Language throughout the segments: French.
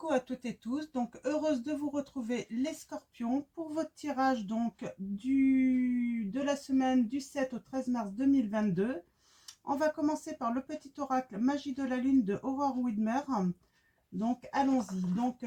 Coucou à toutes et tous, donc heureuse de vous retrouver les scorpions pour votre tirage donc de la semaine du 7 au 13 mars 2022. On va commencer par le petit oracle Magie de la Lune de Aurore Widmer. Donc allons-y. Donc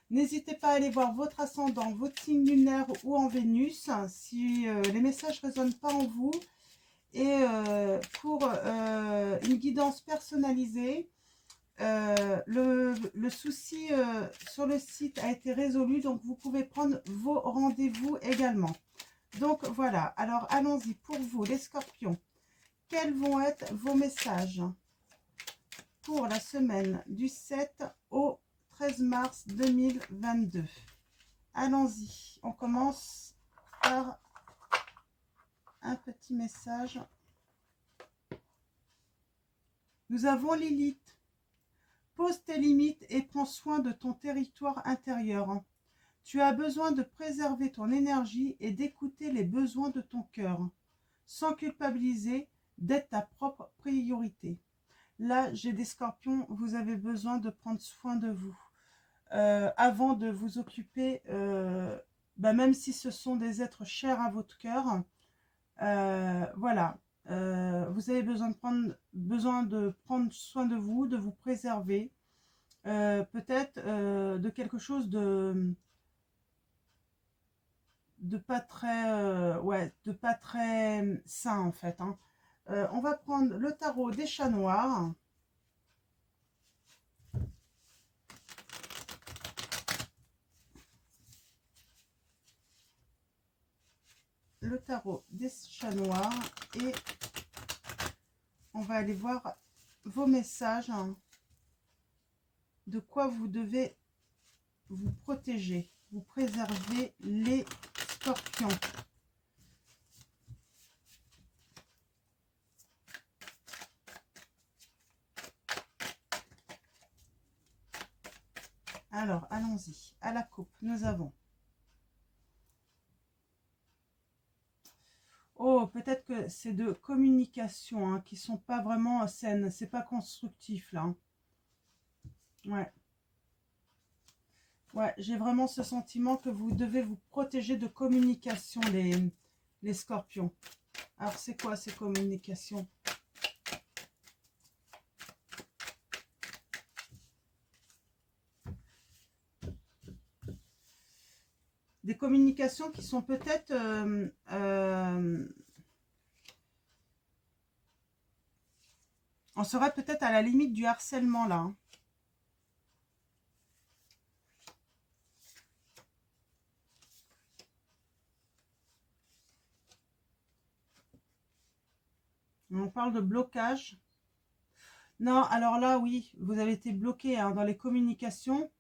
n'hésitez pas à aller voir votre ascendant, votre signe lunaire ou en Vénus si les messages ne résonnent pas en vous. Et pour une guidance personnalisée, le souci sur le site a été résolu, donc vous pouvez prendre vos rendez-vous également. Donc voilà, alors allons-y pour vous les scorpions. Quels vont être vos messages pour la semaine du 7 au 13 mars 2022? Allons-y, on commence par un petit message. Nous avons Lilith. Pose tes limites et prends soin de ton territoire intérieur. Tu as besoin de préserver ton énergie et d'écouter les besoins de ton cœur, sans culpabiliser, d'être ta propre priorité. Là, j'ai des scorpions, vous avez besoin de prendre soin de vous. Avant de vous occuper, même si ce sont des êtres chers à votre cœur, voilà. Vous avez besoin de prendre soin de vous préserver, peut-être de quelque chose de pas très de pas très sain en fait, hein. On va prendre le tarot des chats noirs. Le tarot des chats noirs et on va aller voir vos messages, hein, de quoi vous devez vous protéger, vous préserver les scorpions. Alors, allons-y. À la coupe, nous avons... Oh, peut-être que c'est de communication, hein, qui sont pas vraiment saines. C'est pas constructif, là. Hein. Ouais. Ouais, j'ai vraiment ce sentiment que vous devez vous protéger de communication, les scorpions. Alors, c'est quoi ces communications? Des communications qui sont peut-être... on serait peut-être à la limite du harcèlement, là. Hein. On parle de blocage. Non, alors là, oui, vous avez été bloqué, hein, dans les communications.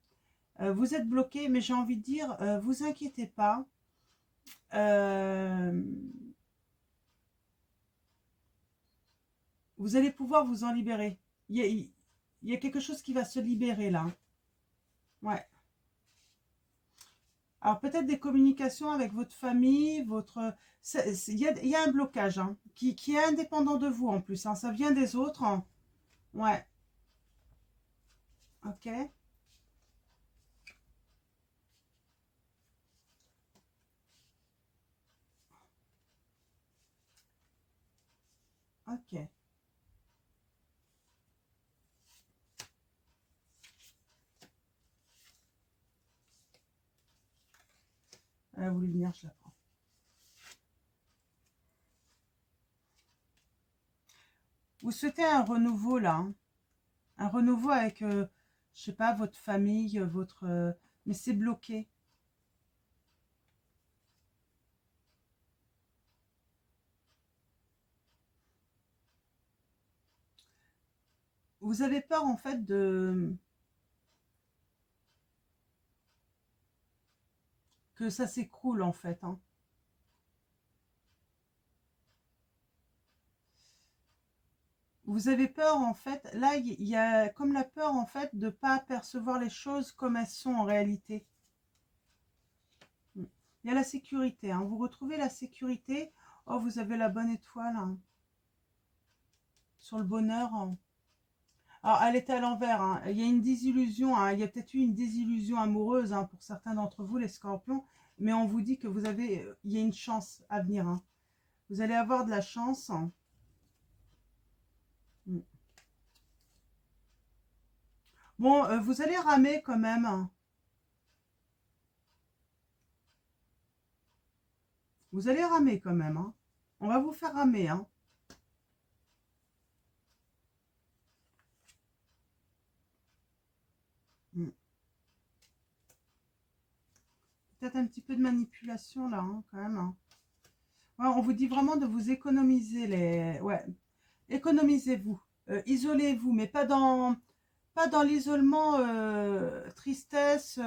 Vous êtes bloqué, mais j'ai envie de dire, vous inquiétez pas. Vous allez pouvoir vous en libérer. Il y a quelque chose qui va se libérer là. Ouais. Alors peut-être des communications avec votre famille, il y a un blocage, hein, qui est indépendant de vous en plus. Hein, ça vient des autres. Hein. Ouais. Ok. Ok. Elle a voulu venir, je la prends. Vous souhaitez un renouveau là, hein, un renouveau avec, je sais pas, votre famille, mais c'est bloqué. Vous avez peur en fait que ça s'écroule en fait. Hein. Vous avez peur en fait, là il y a comme la peur en fait de ne pas percevoir les choses comme elles sont en réalité. Il y a la sécurité, hein. Vous retrouvez la sécurité. Oh, vous avez la bonne étoile, hein, sur le bonheur. Hein. Alors, elle était à l'envers, hein. Il y a une désillusion, hein. Il y a peut-être eu une désillusion amoureuse, hein, pour certains d'entre vous, les scorpions. Mais on vous dit que vous avez, il y a une chance à venir, hein. Vous allez avoir de la chance, hein. Mm. Bon, vous allez ramer quand même, hein. Vous allez ramer quand même, hein. On va vous faire ramer, hein. Mm. Peut-être un petit peu de manipulation là, hein, quand même, hein. Ouais, on vous dit vraiment de vous économiser les... Ouais, économisez-vous. Isolez-vous, mais pas dans l'isolement, tristesse.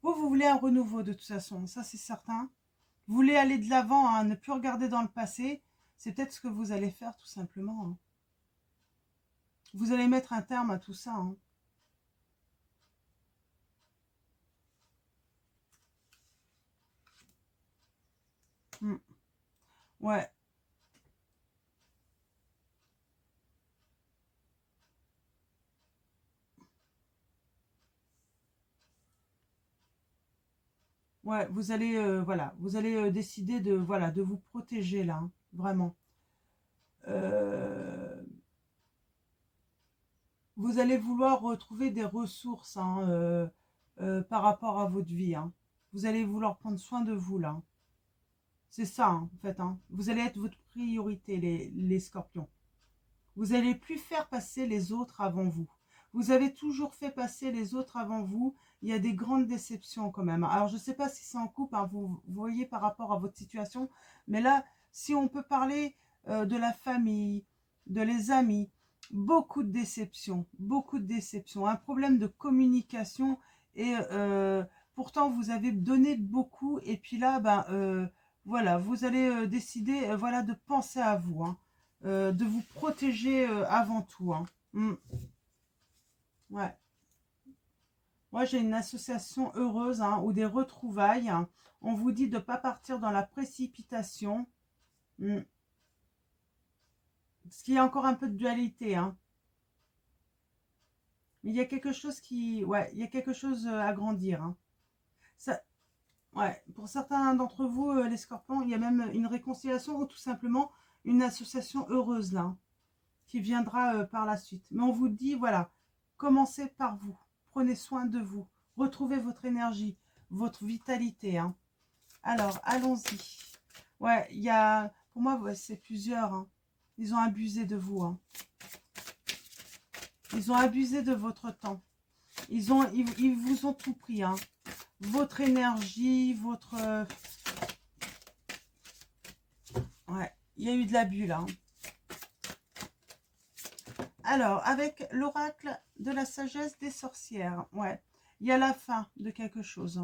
Vous, vous voulez un renouveau de toute façon, ça c'est certain. Vous voulez aller de l'avant, hein, ne plus regarder dans le passé. C'est peut-être ce que vous allez faire tout simplement, hein. Vous allez mettre un terme à tout ça, hein. Mm. Ouais, ouais, vous allez, voilà, vous allez décider de, voilà, de vous protéger là, hein, vraiment. Euh, Vous allez vouloir retrouver des ressources, hein, par rapport à votre vie, hein. Vous allez vouloir prendre soin de vous là. C'est ça, hein, en fait, hein. Vous allez être votre priorité, les scorpions. Vous n'allez plus faire passer les autres avant vous. Vous avez toujours fait passer les autres avant vous. Il y a des grandes déceptions quand même. Alors, je ne sais pas si c'est en couple, hein, vous voyez par rapport à votre situation. Mais là, si on peut parler de la famille, de les amis, beaucoup de déceptions. Beaucoup de déceptions. Un problème de communication. Et pourtant, vous avez donné beaucoup. Et puis là, ben, voilà, vous allez décider voilà, de penser à vous, hein. De vous protéger avant tout, hein. Mm. Ouais. Moi, j'ai une association heureuse, hein, ou des retrouvailles, hein. On vous dit de ne pas partir dans la précipitation. Mm. Parce qu'il y a encore un peu de dualité, hein. Mais il y a quelque chose qui... Ouais, il y a quelque chose à grandir, hein. Ça... Ouais, pour certains d'entre vous, les scorpions, il y a même une réconciliation ou tout simplement une association heureuse, là, hein, qui viendra par la suite. Mais on vous dit, voilà, commencez par vous. Prenez soin de vous. Retrouvez votre énergie, votre vitalité, hein. Alors, allons-y. Ouais, il y a... Pour moi, ouais, c'est plusieurs, hein. Ils ont abusé de vous, hein. Ils ont abusé de votre temps. Ils vous ont tout pris, hein. Votre énergie, votre... Ouais, il y a eu de l'abus, là, hein. Alors, avec l'oracle de la sagesse des sorcières, ouais, il y a la fin de quelque chose.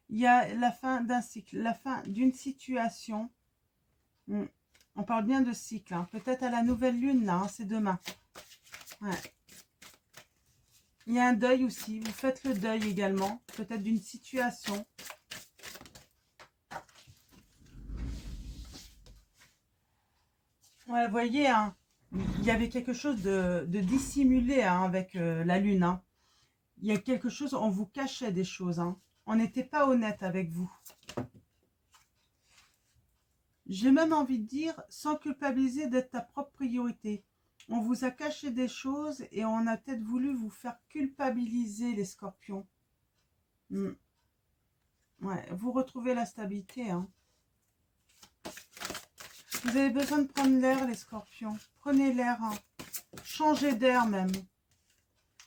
Il y a la fin d'un cycle, la fin d'une situation. On parle bien de cycle, hein. Peut-être à la nouvelle lune, là, hein, c'est demain. Ouais. Il y a un deuil aussi, vous faites le deuil également, peut-être d'une situation. Ouais, vous voyez, hein, il y avait quelque chose de dissimulé, hein, avec la lune, hein. Il y a quelque chose, on vous cachait des choses, hein. On n'était pas honnête avec vous. J'ai même envie de dire, sans culpabiliser d'être ta propre priorité. On vous a caché des choses et on a peut-être voulu vous faire culpabiliser, les scorpions. Ouais, vous retrouvez la stabilité, hein. Vous avez besoin de prendre l'air, les scorpions. Prenez l'air, hein. Changez d'air même.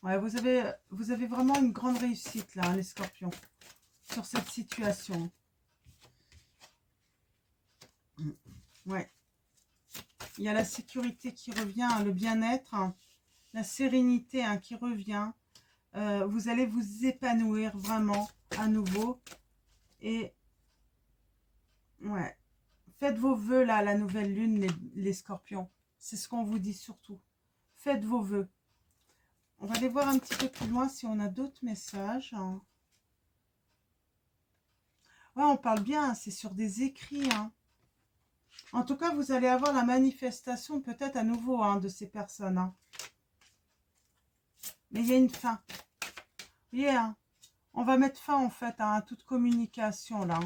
Ouais, vous avez vraiment une grande réussite là, hein, les scorpions, sur cette situation. Ouais. Il y a la sécurité qui revient, hein, le bien-être, hein, la sérénité, hein, qui revient. Vous allez vous épanouir vraiment à nouveau. Et ouais, faites vos vœux là, la nouvelle lune, les scorpions. C'est ce qu'on vous dit surtout. Faites vos vœux. On va aller voir un petit peu plus loin si on a d'autres messages. Ouais, on parle bien, hein, c'est sur des écrits, hein. En tout cas, vous allez avoir la manifestation peut-être à nouveau, hein, de ces personnes, hein. Mais il y a une fin. Vous voyez, hein, on va mettre fin en fait à toute communication là.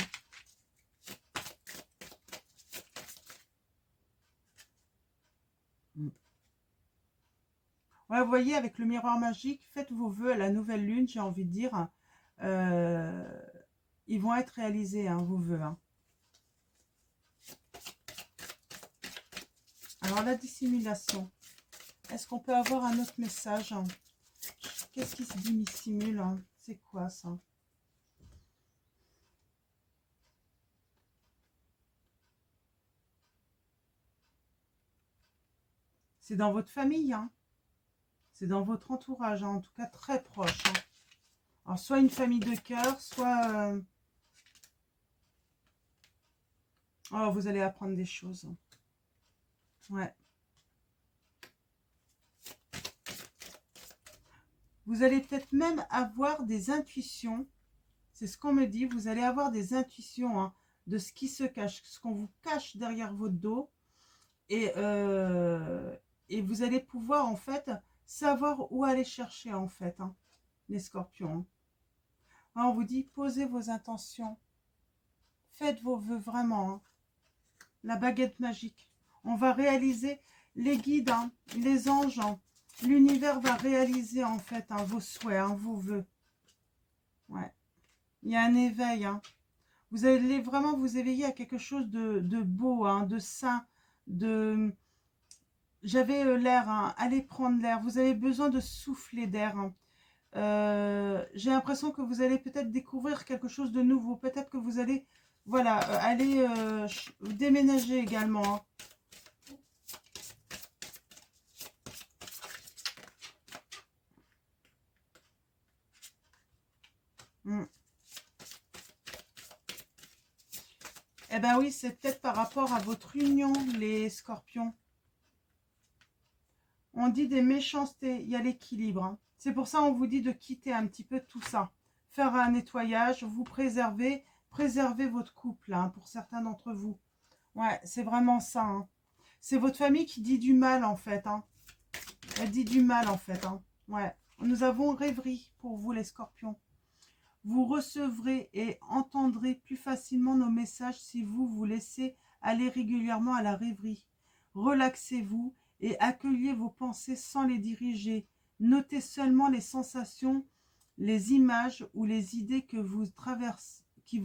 Ouais, vous voyez, avec le miroir magique, faites vos vœux à la nouvelle lune, j'ai envie de dire. Ils vont être réalisés, hein, vos vœux. Hein. Alors, la dissimulation. Est-ce qu'on peut avoir un autre message? Qu'est-ce qui se dissimule? Hein? C'est quoi ça? C'est dans votre famille, hein? C'est dans votre entourage, hein, en tout cas très proche. Hein. Alors, soit une famille de cœur, soit... Oh, vous allez apprendre des choses. Ouais. Vous allez peut-être même avoir des intuitions. C'est ce qu'on me dit. Vous allez avoir des intuitions hein, de ce qui se cache, ce qu'on vous cache derrière votre dos. Et vous allez pouvoir, en fait, savoir où aller chercher, en fait, hein, les scorpions. Hein, on vous dit, posez vos intentions. Faites vos vœux vraiment. Hein. La baguette magique. On va réaliser les guides, hein, les anges. Hein. L'univers va réaliser, en fait, hein, vos souhaits, hein, vos vœux. Ouais. Il y a un éveil. Hein. Vous allez vraiment vous éveiller à quelque chose de beau, hein, de sain, de... J'avais l'air, hein, allez prendre l'air. Vous avez besoin de souffler d'air. Hein. J'ai l'impression que vous allez peut-être découvrir quelque chose de nouveau. Peut-être que vous allez, voilà, aller déménager également. Hein. Eh ben oui, c'est peut-être par rapport à votre union, les scorpions. On dit des méchancetés, il y a l'équilibre. Hein. C'est pour ça qu'on vous dit de quitter un petit peu tout ça. Faire un nettoyage, vous préserver votre couple, hein, pour certains d'entre vous. Ouais, c'est vraiment ça. Hein. C'est votre famille qui dit du mal, en fait. Hein. Elle dit du mal, en fait. Hein. Ouais. Nous avons rêverie pour vous, les scorpions. Vous recevrez et entendrez plus facilement nos messages si vous vous laissez aller régulièrement à la rêverie. Relaxez-vous et accueillez vos pensées sans les diriger. Notez seulement les sensations, les images ou les idées qui vous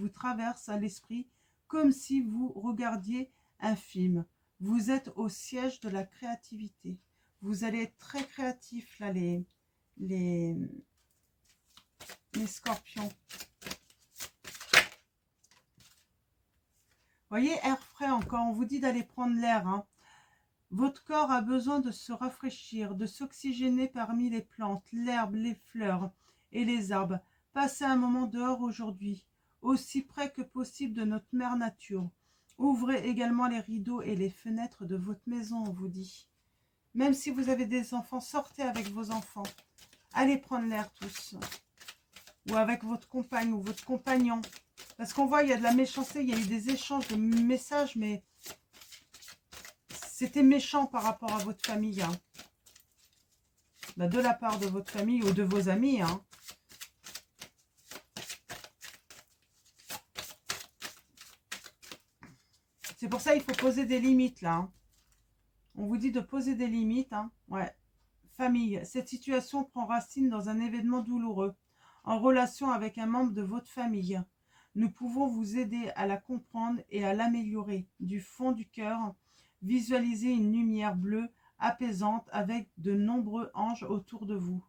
traversent à l'esprit, comme si vous regardiez un film. Vous êtes au siège de la créativité. Vous allez être très créatifs, là, les scorpions. Voyez, air frais encore, on vous dit d'aller prendre l'air. Hein. Votre corps a besoin de se rafraîchir, de s'oxygéner parmi les plantes, l'herbe, les fleurs et les arbres. Passez un moment dehors aujourd'hui, aussi près que possible de notre mère nature. Ouvrez également les rideaux et les fenêtres de votre maison, on vous dit. Même si vous avez des enfants, sortez avec vos enfants. Allez prendre l'air tous. Ou avec votre compagne ou votre compagnon. Parce qu'on voit, il y a de la méchanceté, il y a eu des échanges de messages, mais c'était méchant par rapport à votre famille. Hein. Bah, de la part de votre famille ou de vos amis. Hein. C'est pour ça qu'il faut poser des limites, là. Hein. On vous dit de poser des limites. Hein. Ouais. Famille, cette situation prend racine dans un événement douloureux, en relation avec un membre de votre famille. Nous pouvons vous aider à la comprendre et à l'améliorer. Du fond du cœur, visualisez une lumière bleue apaisante avec de nombreux anges autour de vous.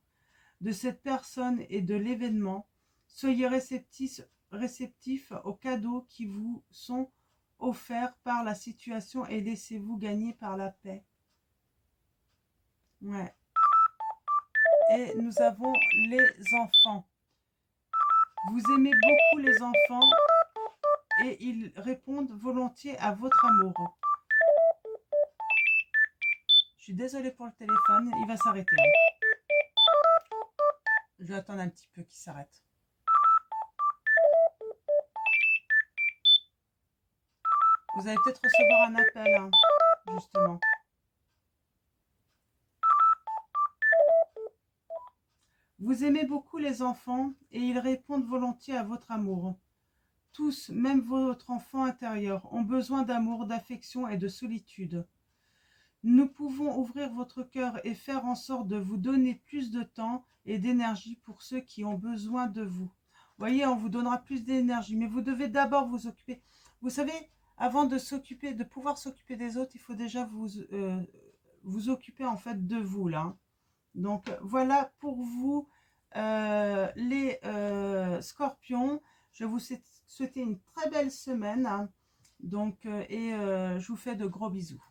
De cette personne et de l'événement, soyez réceptifs aux cadeaux qui vous sont offerts par la situation et laissez-vous gagner par la paix. Ouais. Et nous avons les enfants. Vous aimez beaucoup les enfants et ils répondent volontiers à votre amour. Je suis désolée pour le téléphone, il va s'arrêter. Je vais attendre un petit peu qu'il s'arrête. Vous allez peut-être recevoir un appel, hein, justement. Vous aimez beaucoup les enfants et ils répondent volontiers à votre amour. Tous, même votre enfant intérieur, ont besoin d'amour, d'affection et de solitude. Nous pouvons ouvrir votre cœur et faire en sorte de vous donner plus de temps et d'énergie pour ceux qui ont besoin de vous. Vous voyez, on vous donnera plus d'énergie, mais vous devez d'abord vous occuper. Vous savez, avant de s'occuper, de pouvoir s'occuper des autres, il faut déjà vous occuper en fait de vous là. Donc voilà pour vous les scorpions. Je vous souhaite une très belle semaine. Donc, je vous fais de gros bisous.